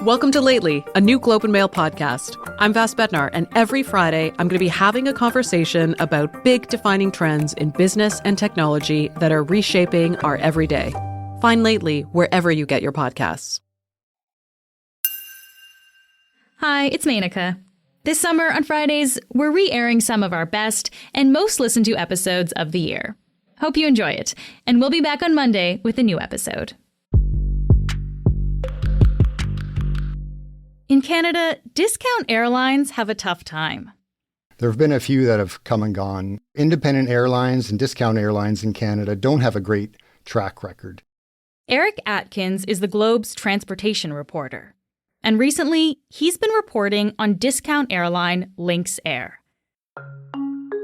Welcome to Lately, a new Globe and Mail podcast. I'm Vas Bednar, and every Friday, I'm going to be having a conversation about big defining trends in business and technology that are reshaping our everyday. Find Lately wherever you get your podcasts. Hi, it's Menaka. This summer on Fridays, we're re-airing some of our best and most listened to episodes of the year. Hope you enjoy it, and we'll be back on Monday with a new episode. In Canada, discount airlines have a tough time. There have been a few that have come and gone. Independent airlines and discount airlines in Canada don't have a great track record. Eric Atkins is the Globe's transportation reporter. And recently, he's been reporting on discount airline Lynx Air.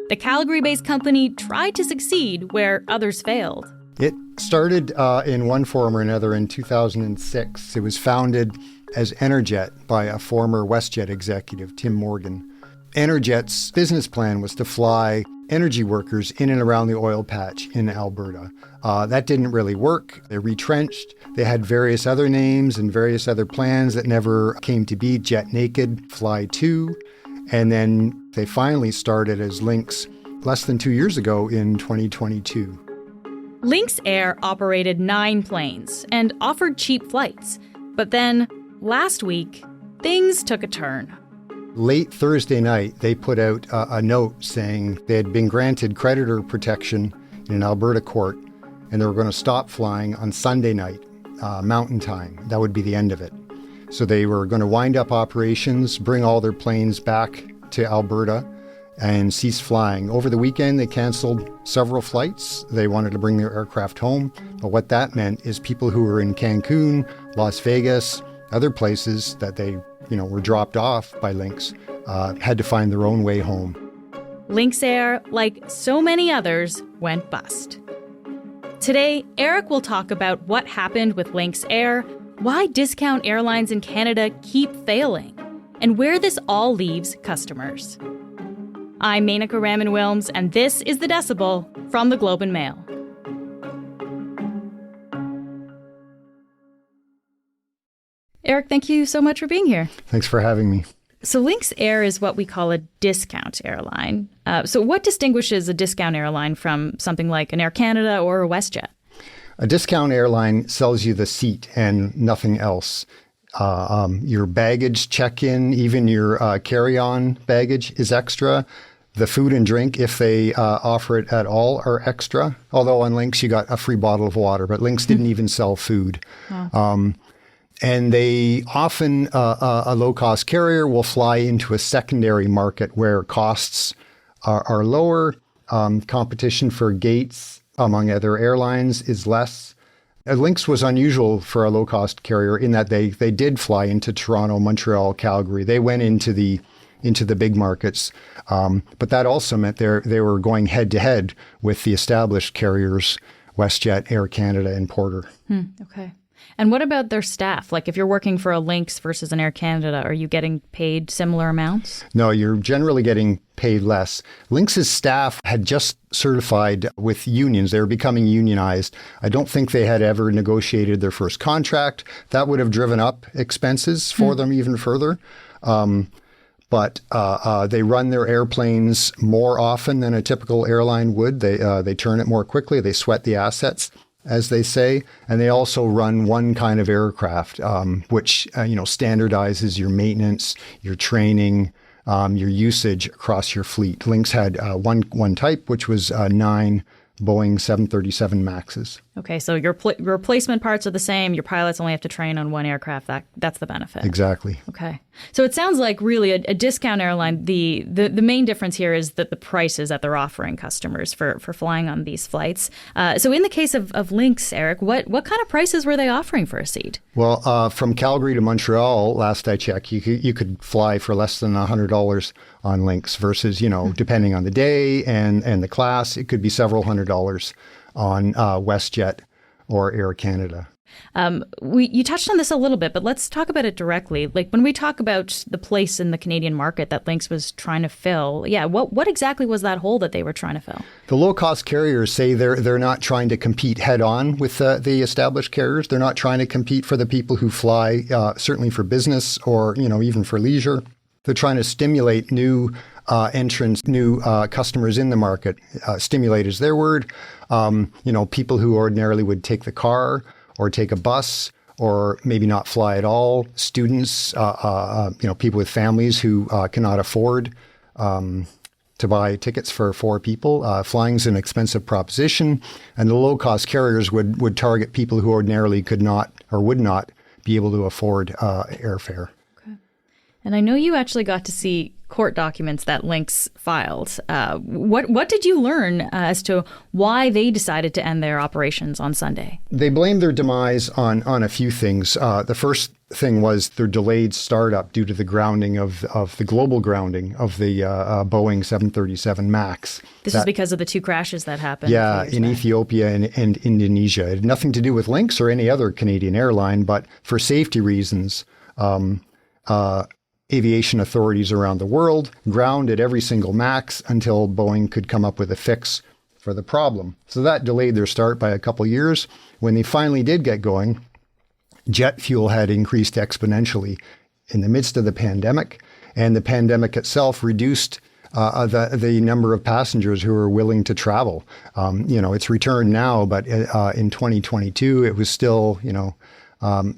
The Calgary-based company tried to succeed where others failed. It started in one form or another in 2006. It was founded as Enerjet by a former WestJet executive, Tim Morgan. Enerjet's business plan was to fly energy workers in and around the oil patch in Alberta. That didn't really work. They retrenched. They had various other names and various other plans that never came to be. Jet Naked, Fly 2. And then they finally started as Lynx less than 2 years ago in 2022. Lynx Air operated 9 planes and offered cheap flights. But then, last week, things took a turn. Late Thursday night, they put out a note saying they had been granted creditor protection in an Alberta court, and they were going to stop flying on Sunday night, Mountain Time. That would be the end of it. So they were going to wind up operations, bring all their planes back to Alberta, and cease flying. Over the weekend, they canceled several flights. They wanted to bring their aircraft home. But what that meant is people who were in Cancun, Las Vegas, other places that they were dropped off by Lynx, had to find their own way home. Lynx Air, like so many others, went bust. Today, Eric will talk about what happened with Lynx Air, why discount airlines in Canada keep failing, and where this all leaves customers. I'm Menaka Raman-Wilms, and this is The Decibel from the Globe and Mail. Eric, thank you so much for being here. Thanks for having me. So Lynx Air is what we call a discount airline. So what distinguishes a discount airline from something like an Air Canada or a WestJet? A discount airline sells you the seat and nothing else. Your baggage check-in, even your carry-on baggage is extra. The food and drink, if they offer it at all, are extra. Although on Lynx, you got a free bottle of water, but Lynx didn't even sell food. Wow. And they often, a low-cost carrier will fly into a secondary market where costs are lower. Competition for gates among other airlines is less. Lynx was unusual for a low-cost carrier in that they did fly into Toronto, Montreal, Calgary. They went into the big markets. But that also meant they were going head-to-head with the established carriers, WestJet, Air Canada, and Porter. Okay. And what about their staff? Like if you're working for a Lynx versus an Air Canada, are you getting paid similar amounts? No, you're generally getting paid less. Lynx's staff had just certified with unions. They were becoming unionized. I don't think they had ever negotiated their first contract. That would have driven up expenses for them even further. But they run their airplanes more often than a typical airline would. They turn it more quickly. They sweat the assets, as they say. And they also run one kind of aircraft, which standardizes your maintenance, your training, your usage across your fleet. Lynx had one type, which was 9 Boeing 737 Maxes. Okay, so your replacement parts are the same. Your pilots only have to train on one aircraft. That's the benefit. Exactly. Okay. So it sounds like really a discount airline, the main difference here is that the prices that they're offering customers for flying on these flights. So in the case of Lynx, Eric, what kind of prices were they offering for a seat? Well, from Calgary to Montreal, last I checked, you could fly for less than $100 on Lynx versus, depending on the day and the class, it could be several $100s on WestJet or Air Canada. You touched on this a little bit, but let's talk about it directly. Like when we talk about the place in the Canadian market that Lynx was trying to fill, what exactly was that hole that they were trying to fill? The low-cost carriers say they're not trying to compete head-on with the established carriers. They're not trying to compete for the people who fly, certainly for business or even for leisure. They're trying to stimulate new entrants, new customers in the market. Stimulate is their word. People who ordinarily would take the car or take a bus or maybe not fly at all. Students, people with families who cannot afford to buy tickets for 4 people. Flying's an expensive proposition, and the low-cost carriers would target people who ordinarily could not or would not be able to afford airfare. Okay. And I know you actually got to see court documents that Lynx filed. What did you learn as to why they decided to end their operations on Sunday? They blamed their demise on a few things. The first thing was their delayed startup due to the grounding of the global grounding of the Boeing 737 MAX. This is because of the 2 crashes that happened. Yeah, in Ethiopia and Indonesia. It had nothing to do with Lynx or any other Canadian airline, but for safety reasons, aviation authorities around the world grounded every single MAX until Boeing could come up with a fix for the problem. So that delayed their start by a couple years. When they finally did get going, jet fuel had increased exponentially in the midst of the pandemic, and the pandemic itself reduced the number of passengers who were willing to travel. It's returned now, but in 2022, it was still,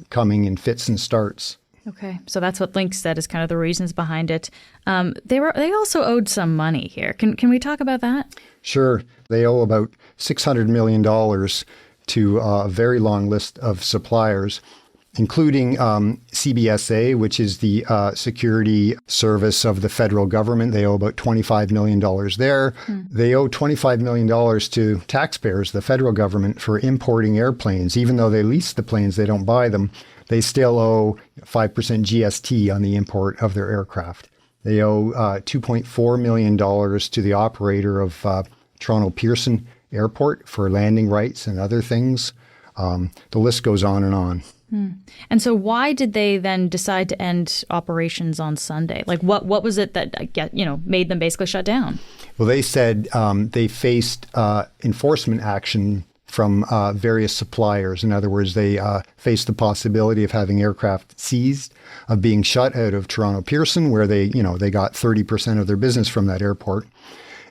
coming in fits and starts. Okay, so that's what Lynx said is kind of the reasons behind it. They also owed some money here. Can we talk about that? Sure. They owe about $600 million to a very long list of suppliers, including CBSA, which is the security service of the federal government. They owe about $25 million there. They owe $25 million to taxpayers, the federal government, for importing airplanes. Even though they lease the planes, they don't buy them. They still owe 5% GST on the import of their aircraft. They owe $2.4 million to the operator of Toronto Pearson Airport for landing rights and other things. The list goes on and on. And so why did they then decide to end operations on Sunday? Like what was it that made them basically shut down? Well, they said they faced enforcement action from various suppliers. In other words, they faced the possibility of having aircraft seized, of being shut out of Toronto Pearson, where they got 30% of their business from that airport.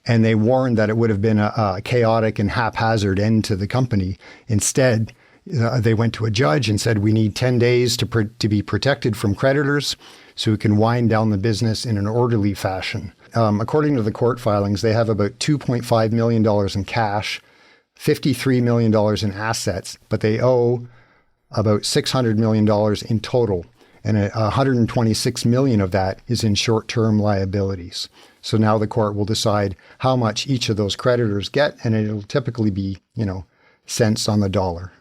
And they warned that it would have been a chaotic and haphazard end to the company. Instead, they went to a judge and said, we need 10 days to be protected from creditors so we can wind down the business in an orderly fashion. According to the court filings, they have about $2.5 million in cash, $53 million in assets, but they owe about $600 million in total. And $126 million of that is in short-term liabilities. So now the court will decide how much each of those creditors get, and it'll typically be, cents on the dollar.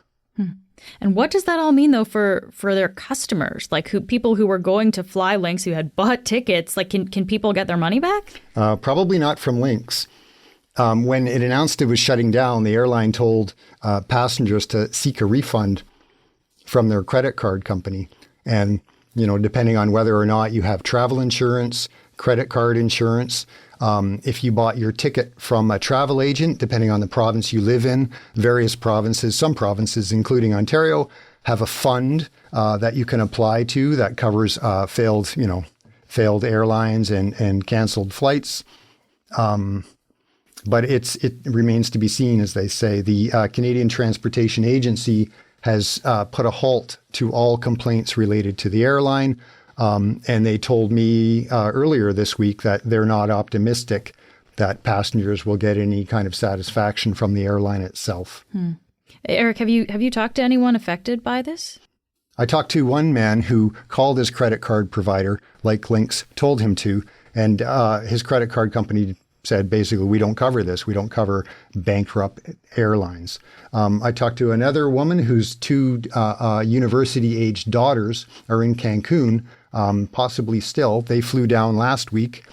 And what does that all mean, though, for their customers? Like people who were going to fly Lynx, who had bought tickets, like can people get their money back? Probably not from Lynx. When it announced it was shutting down, the airline told passengers to seek a refund from their credit card company. And, depending on whether or not you have travel insurance, credit card insurance, if you bought your ticket from a travel agent, depending on the province you live in, various provinces, some provinces, including Ontario, have a fund that you can apply to that covers failed airlines and canceled flights. But it remains to be seen, as they say. The Canadian Transportation Agency has put a halt to all complaints related to the airline. And they told me earlier this week that they're not optimistic that passengers will get any kind of satisfaction from the airline itself. Eric, have you talked to anyone affected by this? I talked to one man who called his credit card provider, like Lynx told him to, and his credit card company said, basically, we don't cover this. We don't cover bankrupt airlines. I talked to another woman whose 2 university-aged daughters are in Cancun, possibly still. They flew down last week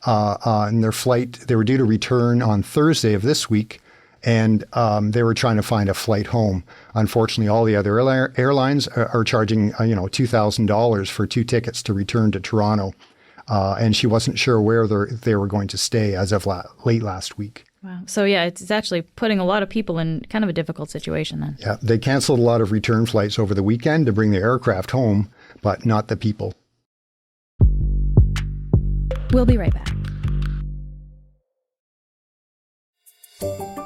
in their flight. They were due to return on Thursday of this week, and they were trying to find a flight home. Unfortunately, all the other airlines are charging $2,000 for 2 tickets to return to Toronto, and she wasn't sure where they were going to stay as of late last week. Wow. So yeah, it's actually putting a lot of people in kind of a difficult situation then. Yeah, they canceled a lot of return flights over the weekend to bring the aircraft home, but not the people. We'll be right back.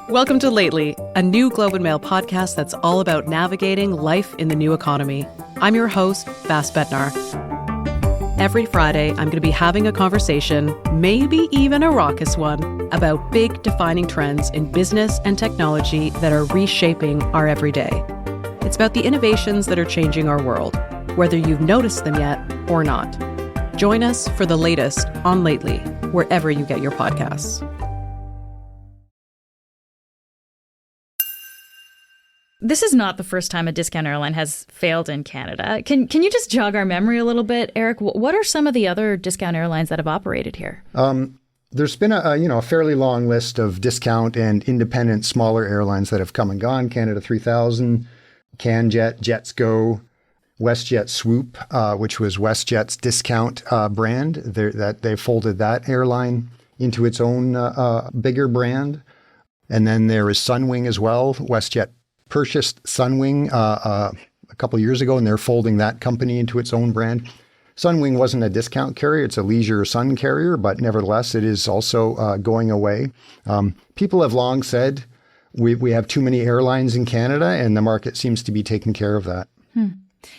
Welcome to Lately, a new Globe and Mail podcast that's all about navigating life in the new economy. I'm your host, Vas Bednar. Every Friday, I'm going to be having a conversation, maybe even a raucous one, about big defining trends in business and technology that are reshaping our everyday. It's about the innovations that are changing our world, whether you've noticed them yet or not. Join us for the latest on Lately, wherever you get your podcasts. This is not the first time a discount airline has failed in Canada. Can you just jog our memory a little bit, Eric? What are some of the other discount airlines that have operated here? There's been a fairly long list of discount and independent smaller airlines that have come and gone. Canada 3000, CanJet, JetsGo, WestJet Swoop, which was WestJet's discount brand. They folded that airline into its own bigger brand. And then there is Sunwing as well. WestJet purchased Sunwing a couple of years ago, and they're folding that company into its own brand. Sunwing wasn't a discount carrier. It's a leisure sun carrier, but nevertheless, it is also going away. People have long said we have too many airlines in Canada, and the market seems to be taking care of that.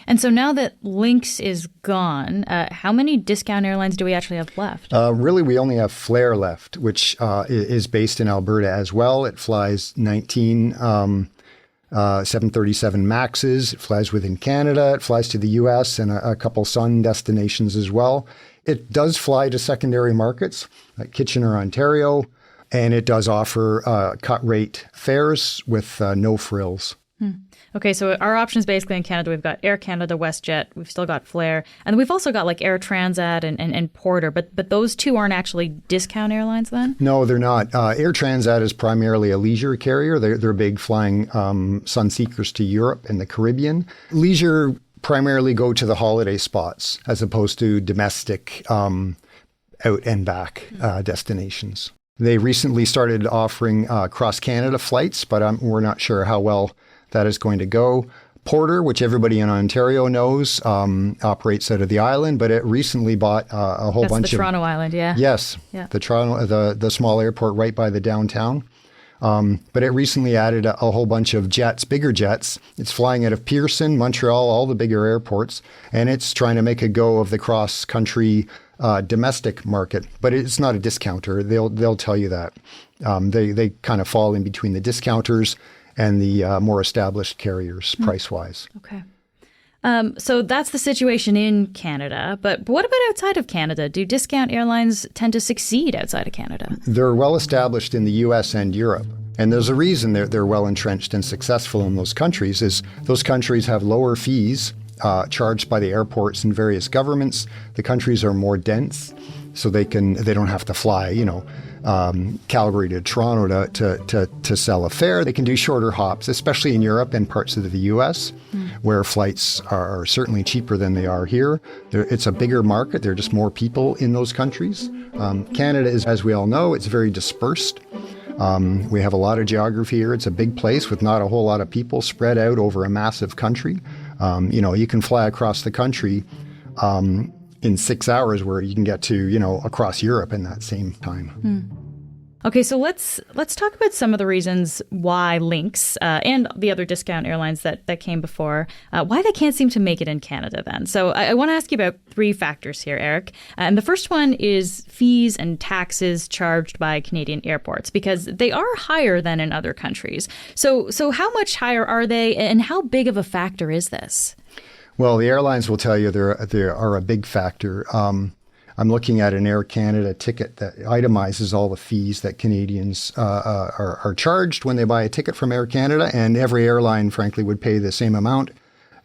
And so now that Lynx is gone, how many discount airlines do we actually have left? Really, we only have Flair left, which is based in Alberta as well. It flies 19 737 MAXs. It flies within Canada. It flies to the U.S. and a couple sun destinations as well. It does fly to secondary markets like Kitchener, Ontario, and it does offer cut rate fares with no frills. Okay, so our options basically in Canada, we've got Air Canada, WestJet, we've still got Flair, and we've also got like Air Transat and Porter, but those two aren't actually discount airlines then? No, they're not. Air Transat is primarily a leisure carrier. They're big flying Sunseekers to Europe and the Caribbean. Leisure primarily go to the holiday spots as opposed to domestic out and back destinations. They recently started offering cross-Canada flights, but we're not sure how well that is going to go. Porter, which everybody in Ontario knows, operates out of the island, but it recently bought a whole bunch of... That's the Toronto Island, yeah. Yes, yeah. The Toronto, the small airport right by the downtown. But it recently added a whole bunch of jets, bigger jets. It's flying out of Pearson, Montreal, all the bigger airports, and it's trying to make a go of the cross-country domestic market. But it's not a discounter. They'll tell you that. They kind of fall in between the discounters and the more established carriers price-wise. Okay. So that's the situation in Canada. But what about outside of Canada? Do discount airlines tend to succeed outside of Canada? They're well established in the U.S. and Europe. And there's a reason they're well entrenched and successful in those countries is those countries have lower fees charged by the airports and various governments. The countries are more dense, so they don't have to fly, Calgary to Toronto to sell a fare. They can do shorter hops, especially in Europe and parts of the U.S., where flights are certainly cheaper than they are here. It's a bigger market. There are just more people in those countries. Canada is, as we all know, it's very dispersed. We have a lot of geography here. It's a big place with not a whole lot of people spread out over a massive country. You can fly across the country in 6 hours where you can get to, across Europe in that same time. Okay, so let's talk about some of the reasons why Lynx and the other discount airlines that came before, why they can't seem to make it in Canada then. So I want to ask you about 3 factors here, Eric. And the first one is fees and taxes charged by Canadian airports, because they are higher than in other countries. So how much higher are they, and how big of a factor is this? Well, the airlines will tell you they are a big factor. I'm looking at an Air Canada ticket that itemizes all the fees that Canadians are charged when they buy a ticket from Air Canada, and every airline, frankly, would pay the same amount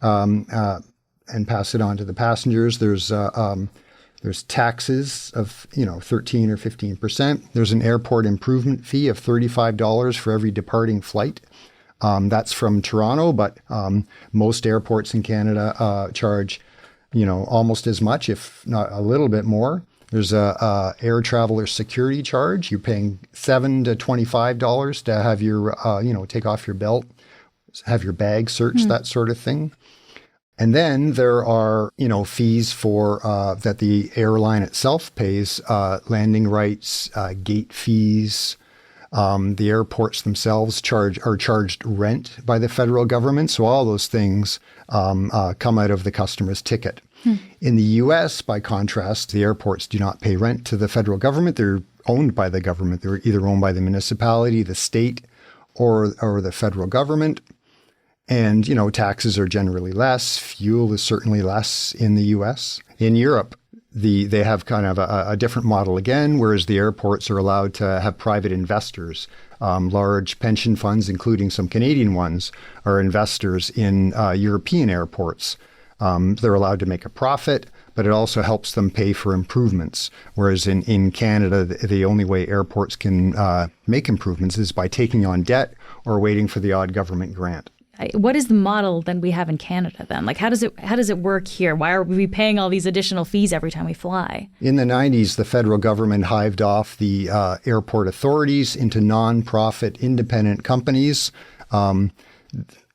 and pass it on to the passengers. There's There's taxes of, 13 or 15%. There's an airport improvement fee of $35 for every departing flight. That's from Toronto, but most airports in Canada charge, almost as much, if not a little bit more. There's a air traveler security charge. You're paying $7 to $25 to have your, take off your belt, have your bag searched, that sort of thing. And then there are, fees for that the airline itself pays, landing rights, gate fees. The airports themselves are charged rent by the federal government. So all those things come out of the customer's ticket. In the U.S., by contrast, the airports do not pay rent to the federal government. They're owned by the government. They're either owned by the municipality, the state, or the federal government. And, taxes are generally less. Fuel is certainly less in the U.S. In Europe, they have kind of a different model again, whereas the airports are allowed to have private investors. Large pension funds, including some Canadian ones, are investors in European airports. They're allowed to make a profit, but it also helps them pay for improvements. Whereas in Canada, the only way airports can make improvements is by taking on debt or waiting for the odd government grant. What is the model that we have in Canada then? Like, how does it work here? Why are we paying all these additional fees every time we fly? In the 90s, the federal government hived off the airport authorities into nonprofit independent companies.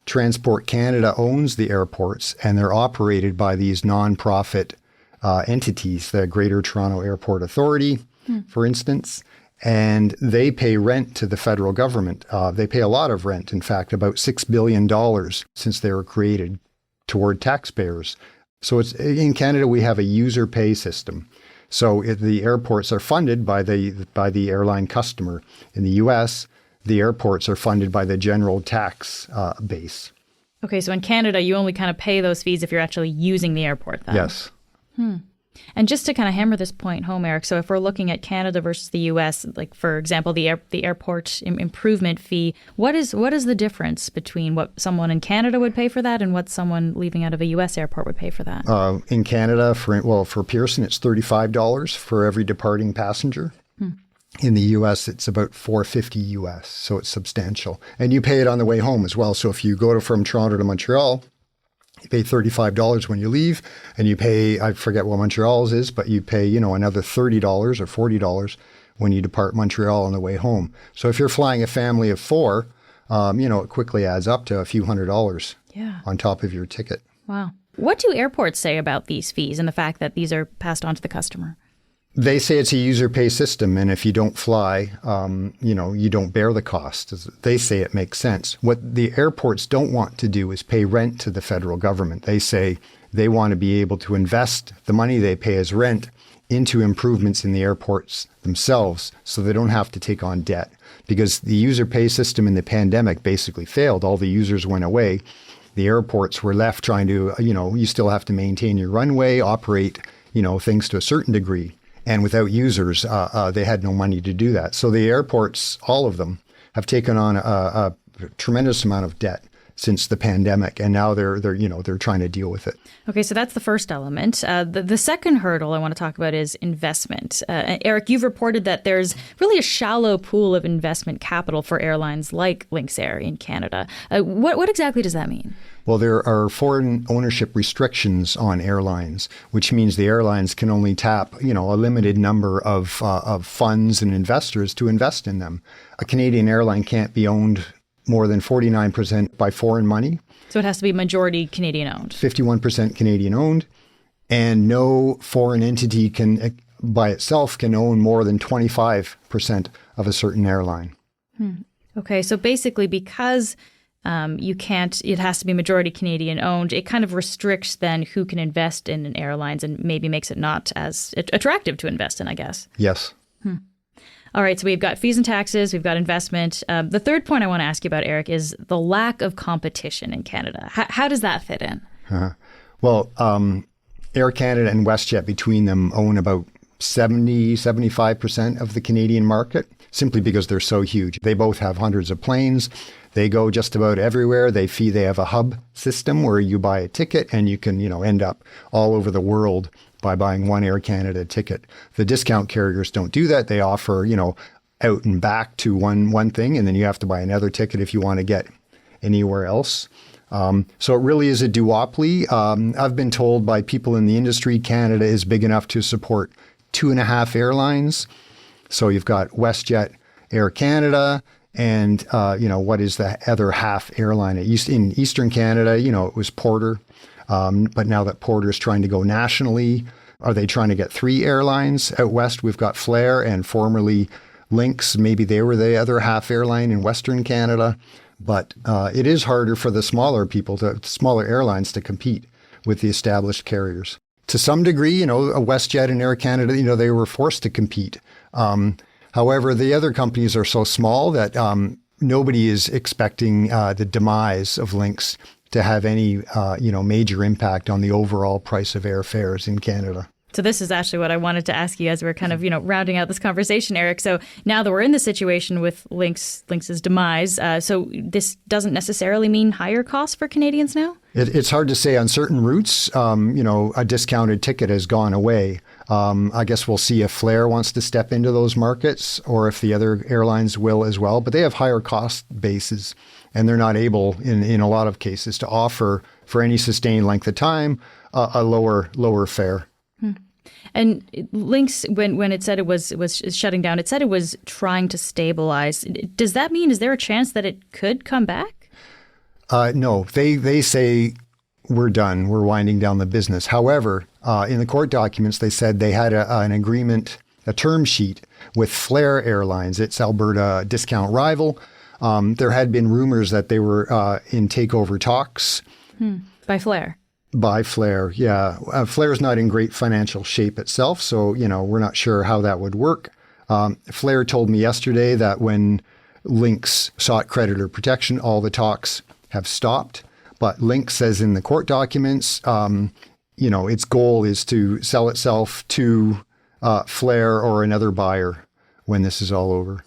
Transport Canada owns the airports, and they're operated by these nonprofit entities, the Greater Toronto Airport Authority, for instance. And they pay rent to the federal government. They pay a lot of rent, in fact, about $6 billion since they were created toward taxpayers. So in Canada, we have a user pay system. So the airports are funded by the airline customer. In the U.S., the airports are funded by the general tax base. Okay, so in Canada, you only kind of pay those fees if you're actually using the airport then? Yes. And just to kind of hammer this point home, Eric, so if we're looking at Canada versus the U.S., like, for example, the airport improvement fee, what is the difference between what someone in Canada would pay for that and what someone leaving out of a U.S. airport would pay for that? In Canada, for Pearson, it's $35 for every departing passenger. In the U.S., it's about $4.50 U.S., so it's substantial. And you pay it on the way home as well. So if you go from Toronto to Montreal, you pay $35 when you leave, and you pay, I forget what Montreal's is, but you pay, another $30 or $40 when you depart Montreal on the way home. So if you're flying a family of four, it quickly adds up to a few $100s on top of your ticket. Wow. What do airports say about these fees and the fact that these are passed on to the customer? They say it's a user pay system, and if you don't fly, you don't bear the cost. They say it makes sense. What the airports don't want to do is pay rent to the federal government. They say they want to be able to invest the money they pay as rent into improvements in the airports themselves so they don't have to take on debt. Because the user pay system in the pandemic basically failed. All the users went away. The airports were left trying to, you still have to maintain your runway, operate, things to a certain degree. And without users, they had no money to do that. So the airports, all of them, have taken on a tremendous amount of debt since the pandemic, and now they're trying to deal with it. Okay, so that's the first element. The second hurdle I want to talk about is investment. Eric, you've reported that there's really a shallow pool of investment capital for airlines like Lynx Air in Canada. What exactly does that mean? Well, there are foreign ownership restrictions on airlines, which means the airlines can only tap, a limited number of funds and investors to invest in them. A Canadian airline can't be owned more than 49% by foreign money. So it has to be majority Canadian owned. 51% Canadian owned, and no foreign entity by itself can own more than 25% of a certain airline. Okay, so basically because it has to be majority Canadian owned, it kind of restricts then who can invest in airlines and maybe makes it not as attractive to invest in, I guess. Yes. All right, so we've got fees and taxes, we've got investment. The third point I want to ask you about, Eric, is the lack of competition in Canada. How does that fit in? Well, Air Canada and WestJet between them own about 75% of the Canadian market, simply because they're so huge. They both have hundreds of planes. They go just about everywhere. They have a hub system where you buy a ticket and you can, end up all over the world by buying one Air Canada ticket. The discount carriers don't do that. They offer, out and back to one thing, and then you have to buy another ticket if you want to get anywhere else. So it really is a duopoly. I've been told by people in the industry, Canada is big enough to support 2.5 airlines. So you've got WestJet, Air Canada, and, what is the other half airline? In Eastern Canada, it was Porter. But now that Porter is trying to go nationally, are they trying to get 3 airlines? Out west, we've got Flair and formerly Lynx. Maybe they were the other half airline in Western Canada. But it is harder for the smaller airlines to compete with the established carriers. To some degree, WestJet and Air Canada, they were forced to compete. However, the other companies are so small that nobody is expecting the demise of Lynx to have any, major impact on the overall price of airfares in Canada. So this is actually what I wanted to ask you as we're kind of, rounding out this conversation, Eric. So now that we're in the situation with Lynx's demise, so this doesn't necessarily mean higher costs for Canadians now? It's hard to say on certain routes. A discounted ticket has gone away. I guess we'll see if Flair wants to step into those markets or if the other airlines will as well. But they have higher cost bases, and they're not able, in a lot of cases, to offer for any sustained length of time a lower fare. And Lynx, when it said it was shutting down, it said it was trying to stabilize. Does that mean, is there a chance that it could come back? No, they say we're done. We're winding down the business. However, in the court documents, they said they had an agreement, a term sheet with Flair Airlines, its Alberta discount rival. There had been rumors that they were in takeover talks. By Flair? By Flair, yeah. Flair's not in great financial shape itself, so, we're not sure how that would work. Flair told me yesterday that when Lynx sought creditor protection, all the talks have stopped. But Lynx says in the court documents, its goal is to sell itself to Flair or another buyer when this is all over.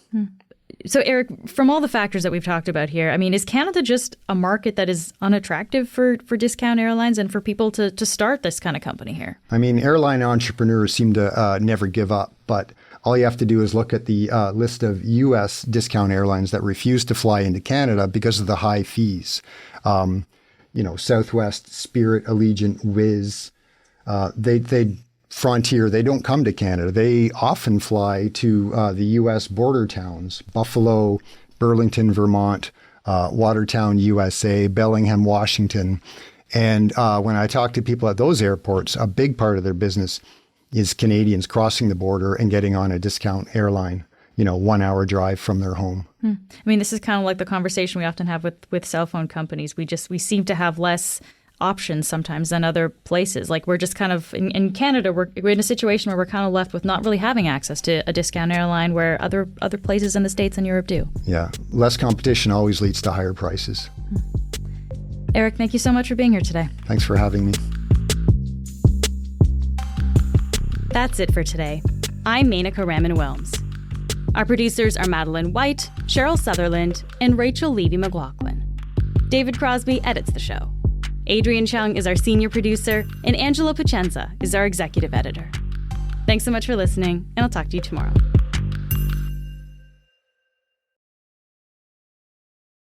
So, Eric, from all the factors that we've talked about here, is Canada just a market that is unattractive for discount airlines and for people to start this kind of company here? Airline entrepreneurs seem to never give up, but all you have to do is look at the list of U.S. discount airlines that refuse to fly into Canada because of the high fees. Southwest, Spirit, Allegiant, Wizz, Frontier, they don't come to Canada. They often fly to the U.S. border towns, Buffalo, Burlington, Vermont, Watertown, USA, Bellingham, Washington. And when I talk to people at those airports, a big part of their business is Canadians crossing the border and getting on a discount airline, 1 hour drive from their home. This is kind of like the conversation we often have with cell phone companies. We seem to have less options sometimes than other places. Like we're just kind of, in Canada, we're in a situation where we're kind of left with not really having access to a discount airline where other places in the States and Europe do. Yeah, less competition always leads to higher prices. Eric, thank you so much for being here today. Thanks for having me. That's it for today. I'm Menaka Raman-Wilms. Our producers are Madeline White, Cheryl Sutherland, and Rachel Levy-McLaughlin. David Crosby edits the show. Adrian Chung is our senior producer, and Angela Pacenza is our executive editor. Thanks so much for listening, and I'll talk to you tomorrow.